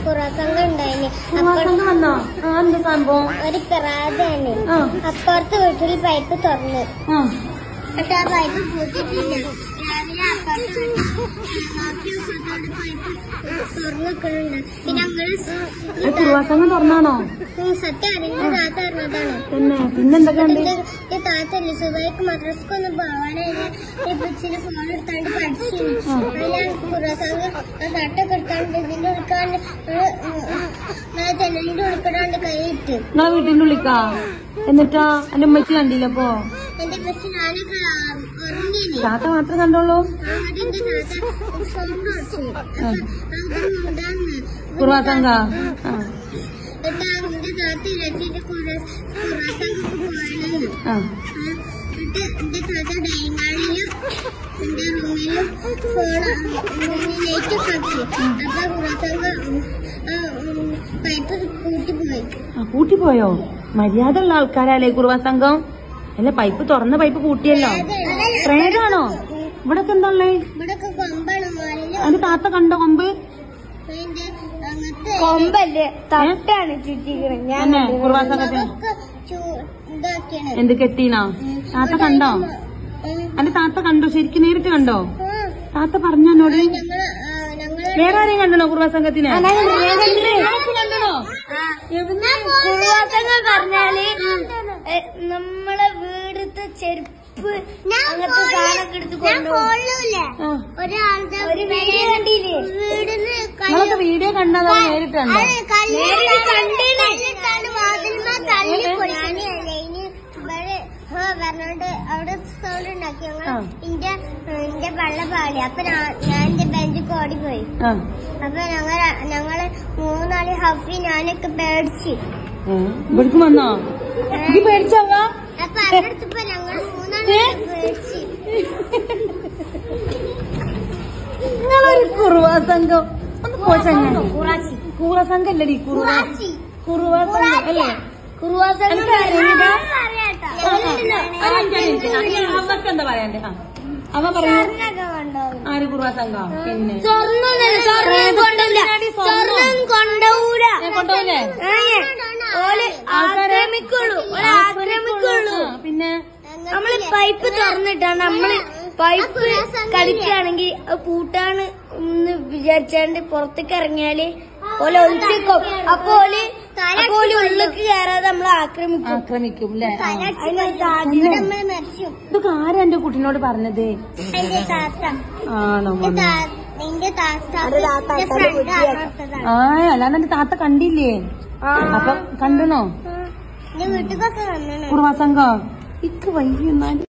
കുറസംഘം ഉണ്ടായിന്. ഒരു പിറാതാണ്. അപ്പുറത്ത് വീട്ടിൽ പൈപ്പ് തുറന്നു. പക്ഷെ ആ പൈപ്പ് പൂട്ടിട്ടില്ല. രാവിലെ അപ്പുറത്ത് പൈപ്പ് തുറന്നിട്ടുണ്ട്. പിന്നെ ഞങ്ങള് തുറന്നാണോ? സത്യം അറിയുന്ന താത്ത അറിഞ്ഞതാണ്. ഈ താത്തല്ലേ സുബൈക്ക് മദ്രസക്കൊന്നും പോവാനായിട്ട് ഇപ്പച്ചിന് ഫോൺ എടുത്താണ്ട് പഠിച്ചു. അതിലാണ് കുറസംഘം തട്ടൊക്കെ എടുത്താണ്ട് ഇതിന്റെ ഉൾക്കാണ്ട് ജനലിന്റെ ഉൾപ്പെടാണ്ട് കൈയിട്ട് വീട്ടിന്റെ ഉള്ളിക്കാ. എന്നിട്ടാ എന്റെ ഉമ്മച്ചി കണ്ടില്ലപ്പോ? എന്റെ പക്ഷെ ഞാനൊക്കെ ഉറങ്ങിയില്ലേ. താത്ത മാത്രം കണ്ടോളൂ. എന്റെ താത്ത സൗണ്ട് കുറച്ചു കുറവാസംഘ എന്റെ താത്ത ഇരച്ചിട്ട് കുറസംഘം പോയാലും എന്റെ താത്ത ഡൈനിങ്ങാളിലും എന്റെ റൂമിലും ലേറ്റ് വെച്ചു. അപ്പൊ കുറസംഘം പൈപ്പ് കൂട്ടിപ്പോയോ? മര്യാദ ഉള്ള ആൾക്കാരല്ലേ കുറുവാസംഘം? അല്ല, പൈപ്പ് തുറന്ന പൈപ്പ് കൂട്ടിയല്ലോ. പ്രേതാണോ? ഇവിടൊക്കെ എന്താ ഉള്ളേ? അത് താത്ത കണ്ടോ കൊമ്പ്? കൊമ്പല്ലേ, തട്ടാണ് ചുറ്റിക്കണേ. കുറുവാസംഘത്തെ എന്ത് കെട്ടീനോ? താത്ത കണ്ടോ? അല്ല, താത്ത കണ്ടോ? ശരിക്കും നേരിട്ട് കണ്ടോ? താത്ത പറഞ്ഞോട്. വേറെ ആരെയും കണ്ടോ കുറുവാസംഘത്തിനെ? കണ്ടോ? കുറുവാസംഘം പറഞ്ഞാല് നമ്മളെ വീടത്തെ ചെരുപ്പ് അങ്ങനത്തെ സാധനമൊക്കെ എടുത്ത് കൊണ്ടുപോകില്ലേ. ഒരു വീഡിയോ കണ്ടില്ലേ? വീഡിയോ കണ്ടതാ? നേരിട്ട് കണ്ടോ? പറഞ്ഞോണ്ട് അവിടെ സൗണ്ട് ഉണ്ടാക്കി. ഞങ്ങൾ എന്റെ വെള്ള പാടി. അപ്പൊ ഞാൻ എന്റെ ബെഞ്ചിക്ക് ഓടിപ്പോയി. അപ്പൊ ഞങ്ങള് മൂന്നാളി ഹഫി ഞാനൊക്കെ പേടിച്ച്. ഇവിടേക്ക് വന്നോ? പേടിച്ചോ? അപ്പൊ അടുത്തപ്പോ ഞങ്ങൾ മൂന്നാളി പേടിച്ച്. നിങ്ങളൊരു കുറുവാസംഘം ഒന്ന് പോച്ചങ്ങ. കുറുവാസംഘം അല്ലടി, കുറുവാസംഘം അല്ലേ? കുറുവാസംഘം അവക്കെന്താ പറയാണ്ടേ? അവ പറയൂ. ആര് കുറുവാസംഘം? പിന്നെ കൊണ്ടൂലേ? പിന്നെ നമ്മള് പൈപ്പ് തുറന്നിട്ടാണ് നമ്മള് പൈപ്പ് കളിക്കുകയാണെങ്കിൽ അത് പൂട്ടാണ് എന്ന് വിചാരിച്ചാണ്ട് പുറത്തേക്ക് ഇറങ്ങിയാല് ഓലെ ഒളിച്ചേക്കും. അപ്പൊ ഓല് ഉള്ളിലേക്ക് കയറാതെ നമ്മളെ ആക്രമിക്കും അല്ലേ? ഇതൊക്കെ ആരാ എന്റെ കുട്ടീനോട് പറഞ്ഞത്? ആണോ? അല്ലാണ്ട് എന്റെ താത്ത കണ്ടില്ലേ? അപ്പൊ കണ്ടണോ വീട്ടിലൊക്കെ കുറുവാസംഘം? ഇക്ക് വൈകി എന്നാലും